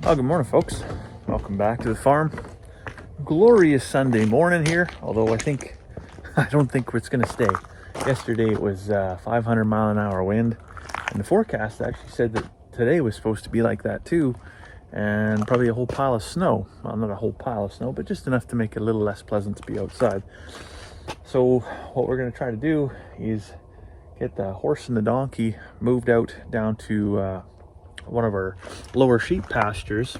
Good morning, folks. Welcome back to the farm. Glorious Sunday morning here, although I don't think it's going to stay. Yesterday it was 500 mile an hour wind, and the forecast actually said that today was supposed to be like that too, and probably a whole pile of snow. Well, not a whole pile of snow, but just enough to make it a little less pleasant to be outside. So what we're going to try to do is get the horse and the donkey moved out down to one of our lower sheep pastures,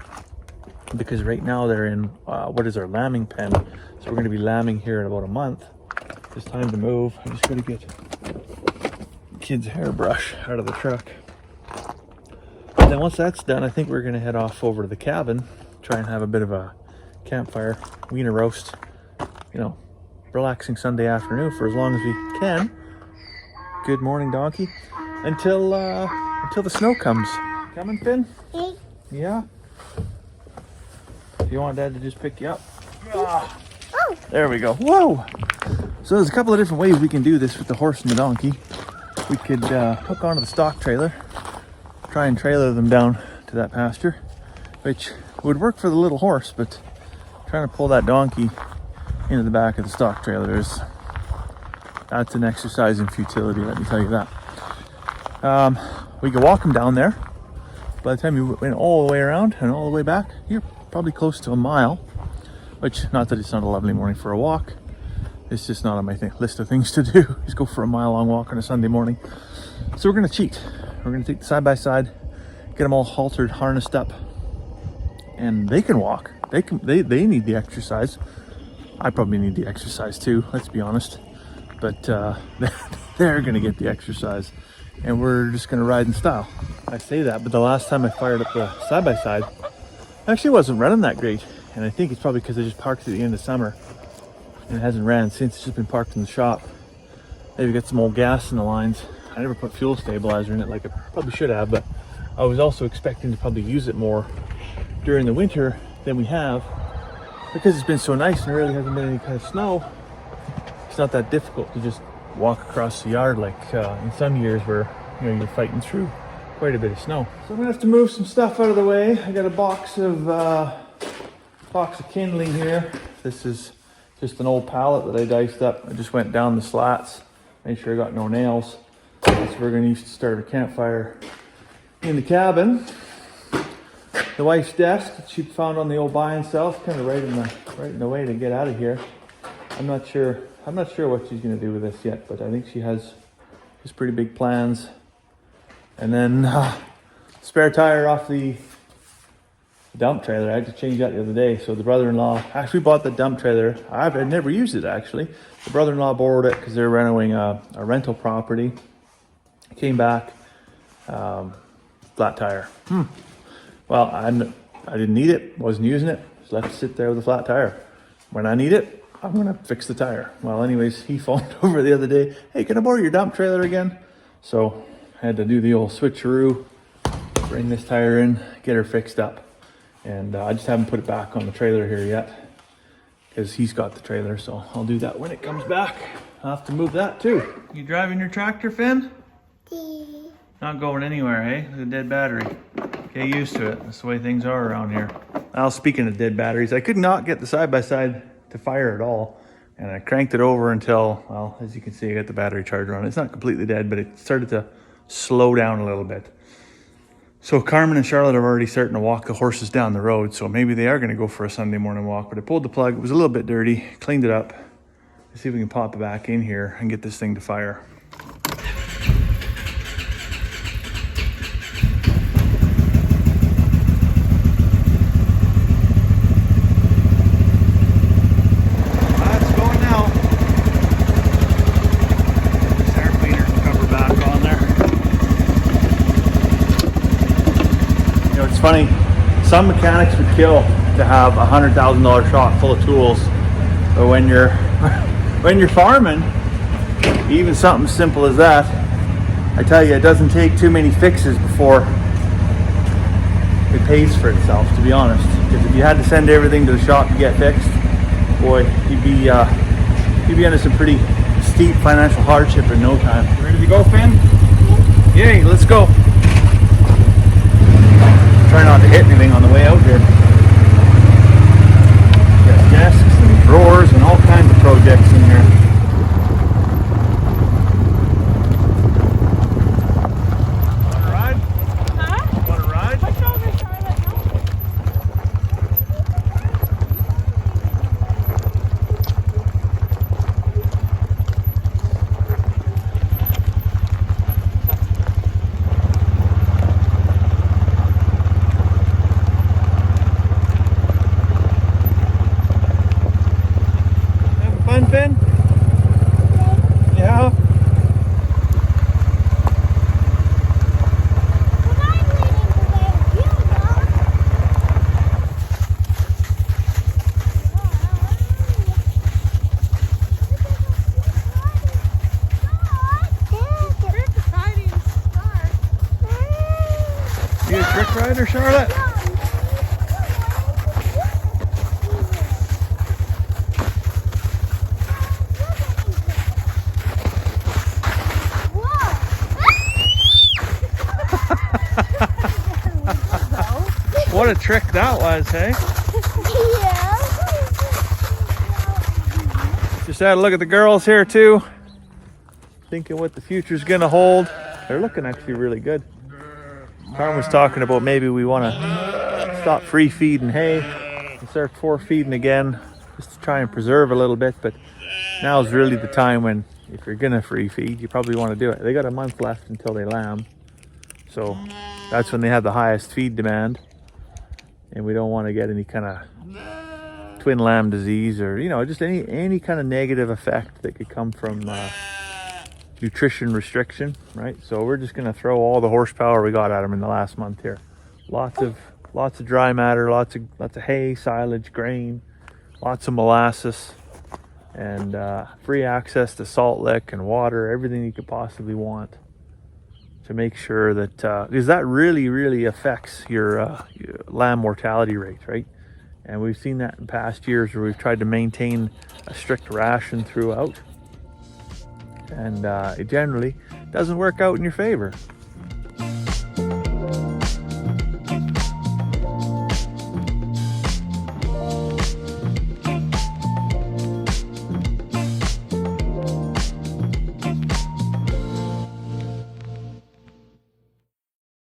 because right now they're in what is our lambing pen. So we're going to be lambing here in about a month. It's time to move. I just got to get kid's hairbrush out of the truck. And then once that's done, I think we're going to head off over to the cabin, try and have a bit of a campfire, wiener roast, relaxing Sunday afternoon for as long as we can. Good morning, donkey. Until the snow comes. Coming, Finn? Yeah? Do you want Dad to just pick you up? Ah, there we go. Whoa! So there's a couple of different ways we can do this with the horse and the donkey. We could hook onto the stock trailer, try and trailer them down to that pasture, which would work for the little horse, but trying to pull that donkey into the back of the stock trailer that's an exercise in futility, let me tell you that. We could walk them down there. By the time you went all the way around and all the way back, you're probably close to a mile, which, not that it's not a lovely morning for a walk, it's just not on my list of things to do, is go for a mile-long walk on a Sunday morning. So we're going to cheat. We're going to take the side-by-side, get them all haltered, harnessed up, and they can walk. They need the exercise. I probably need the exercise too, let's be honest. But they're going to get the exercise, and we're just going to ride in style. I say that, but the last time I fired up the side-by-side, actually wasn't running that great. And I think it's probably because I just parked it at the end of summer and it hasn't ran since. It's just been parked in the shop. Maybe got some old gas in the lines. I never put fuel stabilizer in it like I probably should have, but I was also expecting to probably use it more during the winter than we have, because it's been so nice and there really hasn't been any kind of snow. It's not that difficult to just walk across the yard like in some years where you're fighting through quite a bit of snow. So I'm gonna have to move some stuff out of the way. I got a box of kindling here. This is just an old pallet that I diced up. I just went down the slats, made sure I got no nails. That's what we're gonna use to start a campfire in the cabin. The wife's desk that she found on the old buy and sell, kind of right in the way to get out of here. I'm not sure what she's gonna do with this yet, but I think she has just pretty big plans. And then spare tire off the dump trailer. I had to change that the other day. So the brother-in-law actually bought the dump trailer. I've never used it actually. The brother-in-law borrowed it because they're renovating a rental property. Came back, flat tire. Well, I didn't need it, wasn't using it. Just left it sit there with a flat tire. When I need it, I'm gonna fix the tire. Well, anyways, he phoned over the other day. Hey, can I borrow your dump trailer again? So I had to do the old switcheroo, bring this tire in, get her fixed up. And I just haven't put it back on the trailer here yet because he's got the trailer. So I'll do that when it comes back. I'll have to move that too. You driving your tractor, Finn? Not going anywhere, eh? With a dead battery. Get used to it. That's the way things are around here. Now, speaking of dead batteries, I could not get the side-by-side to fire at all. And I cranked it over until, well, as you can see, I got the battery charger on it. It's not completely dead, but it started to slow down a little bit. So Carmen and Charlotte are already starting to walk the horses down the road. So maybe they are going to go for a Sunday morning walk. But I pulled the plug. It was a little bit dirty. Cleaned it up. Let's see if we can pop it back in here and get this thing to fire. Funny, some mechanics would kill to have a $100,000 shop full of tools, but when you're farming, even something simple as that, I tell you, it doesn't take too many fixes before it pays for itself, to be honest. Because if you had to send everything to the shop to get fixed, boy, you'd be under some pretty steep financial hardship in no time. Ready to go, Finn? Yay, let's go. Try not not to hit anything on the way out here. Got desks and drawers and all kinds of projects in here. Want a ride? Huh? Want a ride? Push over, Charlotte. Having fun, Finn? Yeah. You a trick rider, Charlotte? What a trick that was, hey? Just had a look at the girls here too. Thinking what the future's gonna hold. They're looking actually really good. Carmen was talking about maybe we want to stop free feeding hay and start for feeding again, just to try and preserve a little bit. But now's really the time when, if you're gonna free feed, you probably want to do it. They got a month left until they lamb, so that's when they have the highest feed demand, and we don't want to get any kind of twin lamb disease, or just any kind of negative effect that could come from nutrition restriction, right? So we're just going to throw all the horsepower we got at them in the last month here. Lots of dry matter, lots of hay, silage, grain, lots of molasses, and free access to salt lick and water, everything you could possibly want, to make sure that because that really affects your lamb mortality rate, right? And we've seen that in past years where we've tried to maintain a strict ration throughout, and it generally doesn't work out in your favor.